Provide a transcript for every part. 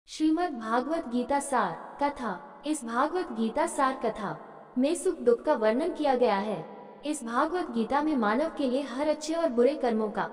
श्रीमद् भागवत गीता सार कथा। इस भागवत गीता सार कथा में सुख दुख का वर्णन किया गया है। इस भागवत गीता में मानव के लिए हर अच्छे और बुरे कर्मों का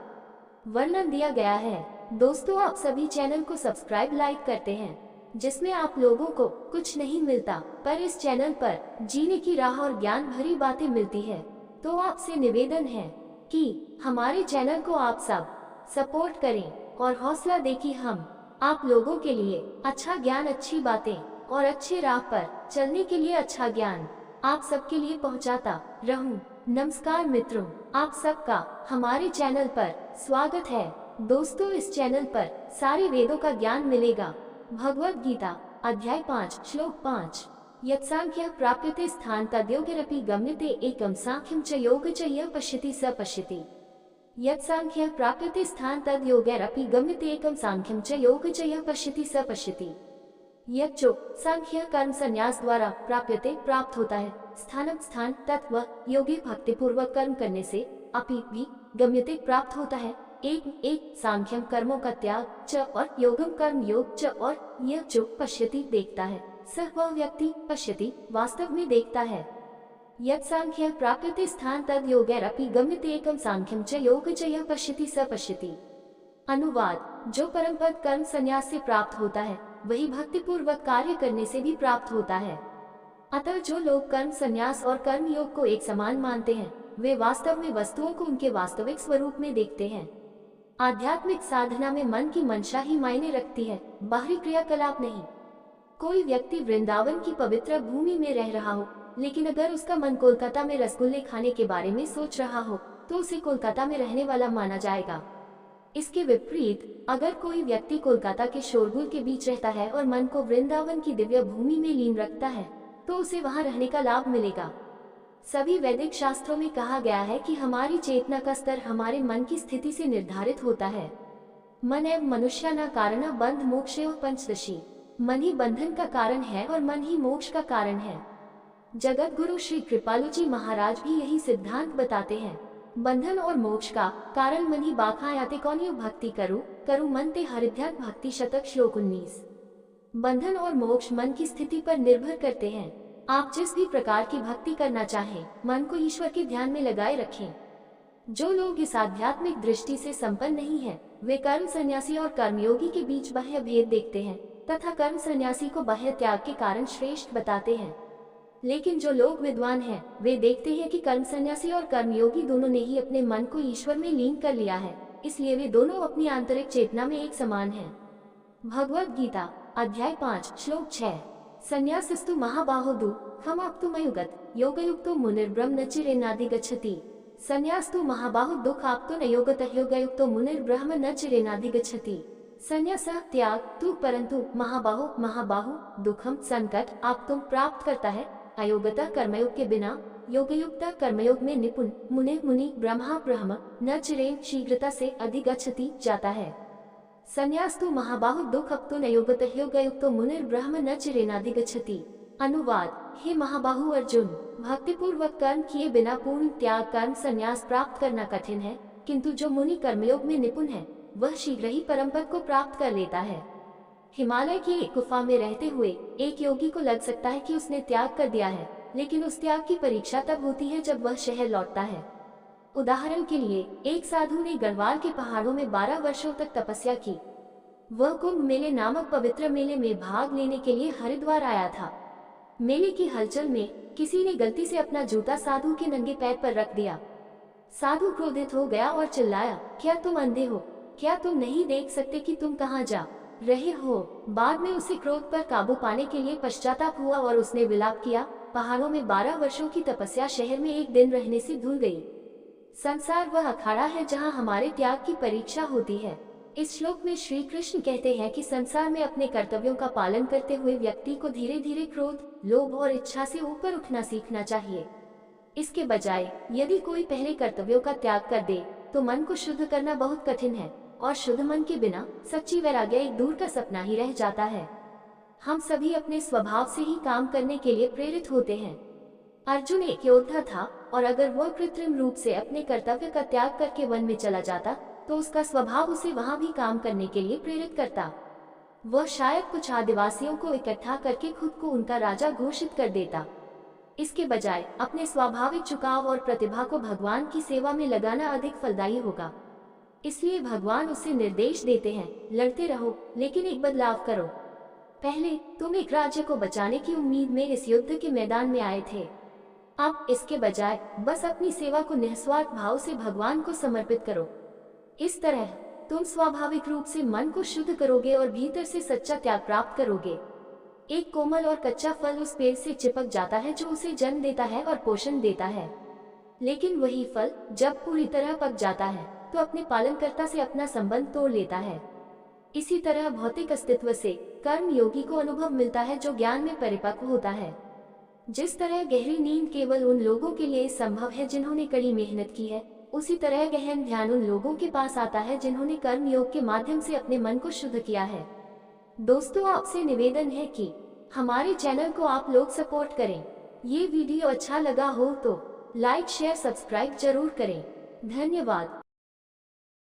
वर्णन दिया गया है। दोस्तों, आप सभी चैनल को सब्सक्राइब लाइक करते हैं, जिसमें आप लोगों को कुछ नहीं मिलता, पर इस चैनल पर जीने की राह और ज्ञान भरी बातें मिलती है। तो आपसे निवेदन है कि हमारे चैनल को आप सब सपोर्ट करें और हौसला दें कि हम आप लोगों के लिए अच्छा ज्ञान, अच्छी बातें और अच्छे राह पर चलने के लिए अच्छा ज्ञान आप सबके लिए पहुंचाता रहूं। नमस्कार मित्रों, आप सबका हमारे चैनल पर स्वागत है। दोस्तों, इस चैनल पर सारे वेदों का ज्ञान मिलेगा। भगवद गीता अध्याय 5 श्लोक 5। यत्सांख्य प्राप्यते स्थान तद्योगिरपि गम्यते एकम सांख्यम च योग च यः पश्यति स पश्यति। यत्सांख्य प्राप्यते स्थान तद योगैरपि गम्यते एकम सांख्यम च योग च यः पश्यति स पश्यति। यज्जो सांख्य कर्म संन्यास द्वारा प्राप्यते प्राप्त होता है, स्थानम स्थान तत्व योगी भक्ति पूर्वक कर्म करने से अपि भी गम्यते प्राप्त होता है, एक सांख्यम कर्मों का त्याग च और योगम कर्म योग च और यह जो पश्यति देखता है, स वह व्यक्ति पश्यति वास्तव में देखता है। यत् सांख्य प्राप्यते स्थान तद योगैरपि गम्यते एकम सांख्यम च योग च यः पश्यति स पश्यति। अनुवाद: जो परम पद कर्म संन्यास से प्राप्त होता है, वही भक्ति पूर्वक कार्य करने से भी प्राप्त होता है। अतः जो लोग कर्म संन्यास और कर्म योग को एक समान मानते हैं, वे वास्तव में वस्तुओं को उनके वास्तविक स्वरूप में देखते हैं। आध्यात्मिक साधना में मन की मंशा ही मायने रखती है, बाहरी क्रियाकलाप नहीं। कोई व्यक्ति वृंदावन की पवित्र भूमि में रह रहा हो, लेकिन अगर उसका मन कोलकाता में रसगुल्ले खाने के बारे में सोच रहा हो, तो उसे कोलकाता में रहने वाला माना जाएगा। इसके विपरीत, अगर कोई व्यक्ति कोलकाता के शोरगुल के बीच रहता है और मन को वृंदावन की दिव्य भूमि में लीन रखता है, तो उसे वहां रहने का लाभ मिलेगा। सभी वैदिक शास्त्रों में कहा गया है कि हमारी चेतना का स्तर हमारे मन की स्थिति से निर्धारित होता है। मन एवं मनुष्य न कारण बंध मोक्ष पंचदशी। मन ही बंधन का कारण है और मन ही मोक्ष का कारण है। जगत गुरु श्री कृपालु जी महाराज भी यही सिद्धांत बताते हैं। बंधन और मोक्ष का कारण मन ही बाखायाते कौनियो भक्ति करु मन ते हरिध्यात्म भक्ति शतक श्लोक 19। बंधन और मोक्ष मन की स्थिति पर निर्भर करते हैं। आप जिस भी प्रकार की भक्ति करना चाहें, मन को ईश्वर के ध्यान में लगाए रखें। जो लोग इस आध्यात्मिक दृष्टि से संपन्न नहीं है, वे कर्म सन्यासी और कर्मयोगी के बीच बाह्य भेद देखते हैं तथा कर्म सन्यासी को बाह्य त्याग के कारण श्रेष्ठ बताते हैं। लेकिन जो लोग विद्वान हैं, वे देखते हैं कि कर्म सन्यासी और कर्मयोगी दोनों ने ही अपने मन को ईश्वर में लीन कर लिया है, इसलिए वे दोनों अपनी आंतरिक चेतना में एक समान हैं। भगवद गीता अध्याय 5 श्लोक 6। संन्यासस्तु महाबाहो दुःखमाप्तुमयुगत योगयुक्तो मुनिर्ब्रह्म न चिरेणाधिगच्छति। संन्यास्तु महाबाहो दुःखाप्तो न योगतः योगयुक्तो मुनिर्ब्रह्म न चिरेणाधिगच्छति। संन्यास त्याग तू, परंतु महाबाहु दुखम संकट आप तुम प्राप्त करता है, अयोगता कर्मयोग के बिना, योगयुक्ता कर्मयोग में निपुण, मुनि ब्रह्म न चिरेण शीघ्रता से अधिगच्छति जाता है। संन्यास्तु महाबाहु दुख अब तो न योगतः योगयुक्तो मुनिर्ब्रह्म न चिरेणाधिगच्छति। अनुवाद: हे महाबाहु अर्जुन, भक्ति पूर्वक कर्म किए बिना पूर्ण त्याग कर्म संन्यास प्राप्त करना कठिन है, किंतु जो मुनि कर्मयोग में निपुण है, वह शीघ्र ही परम पद को प्राप्त कर लेता है। हिमालय की एक गुफा में रहते हुए एक योगी को लग सकता है कि उसने त्याग कर दिया है, लेकिन उस त्याग की परीक्षा तब होती है जब वह शहर लौटता है। उदाहरण के लिए, एक साधु ने गढ़वाल के पहाड़ों में 12 वर्षों तक तपस्या की। वह कुंभ मेले नामक पवित्र मेले में भाग लेने के लिए हरिद्वार आया था। मेले की हलचल में किसी ने गलती से अपना जूता साधु के नंगे पैर पर रख दिया। साधु क्रोधित हो गया और चिल्लाया, क्या तुम अंधे हो? क्या तुम नहीं देख सकते कि तुम कहाँ जा रहे हो? बाद में उसे क्रोध पर काबू पाने के लिए पश्चाताप हुआ और उसने विलाप किया, पहाड़ों में 12 वर्षों की तपस्या शहर में एक दिन रहने से धुल गई। संसार वह अखाड़ा है जहाँ हमारे त्याग की परीक्षा होती है। इस श्लोक में श्री कृष्ण कहते हैं कि संसार में अपने कर्तव्यों का पालन करते हुए व्यक्ति को धीरे धीरे क्रोध, लोभ और इच्छा से ऊपर उठना सीखना चाहिए। इसके बजाय यदि कोई पहले कर्तव्यों का त्याग कर दे, तो मन को शुद्ध करना बहुत कठिन है और शुद्ध मन के बिना सच्ची वैराग्य एक दूर का सपना ही रह जाता है। हम सभी अपने स्वभाव से ही काम करने के लिए प्रेरित होते हैं। अर्जुन एक योद्धा था और अगर वह कृत्रिम रूप से अपने कर्तव्य का त्याग करके वन में चला जाता, तो उसका स्वभाव उसे वहां भी काम करने के लिए प्रेरित करता। वह शायद कुछ आदिवासियों को इकट्ठा करके खुद को उनका राजा घोषित कर देता। इसके बजाय अपने स्वाभाविक झुकाव और प्रतिभा को भगवान की सेवा में लगाना अधिक फलदायी होगा। इसलिए भगवान उसे निर्देश देते हैं, लड़ते रहो लेकिन एक बदलाव करो। पहले तुम एक राज्य को बचाने की उम्मीद में इस युद्ध के मैदान में आए थे। अब इसके बजाय बस अपनी सेवा को निस्वार्थ भाव से भगवान को समर्पित करो। इस तरह तुम स्वाभाविक रूप से मन को शुद्ध करोगे और भीतर से सच्चा त्याग प्राप्त करोगे। एक कोमल और कच्चा फल उस पेड़ से चिपक जाता है जो उसे जन्म देता है और पोषण देता है, लेकिन वही फल जब पूरी तरह पक जाता है तो अपने पालनकर्ता से अपना संबंध तोड़ लेता है। इसी तरह भौतिक अस्तित्व से कर्म योगी को अनुभव मिलता है जो ज्ञान में परिपक्व होता है। जिस तरह गहरी नींद केवल उन लोगों के लिए संभव है जिन्होंने कड़ी मेहनत की है, उसी तरह गहन ध्यान उन लोगों के पास आता है जिन्होंने कर्म योग के माध्यम से अपने मन को शुद्ध किया है। दोस्तों, आपसे निवेदन है कि हमारे चैनल को आप लोग सपोर्ट करें। ये वीडियो अच्छा लगा हो तो लाइक शेयर सब्सक्राइब जरूर करें। धन्यवाद।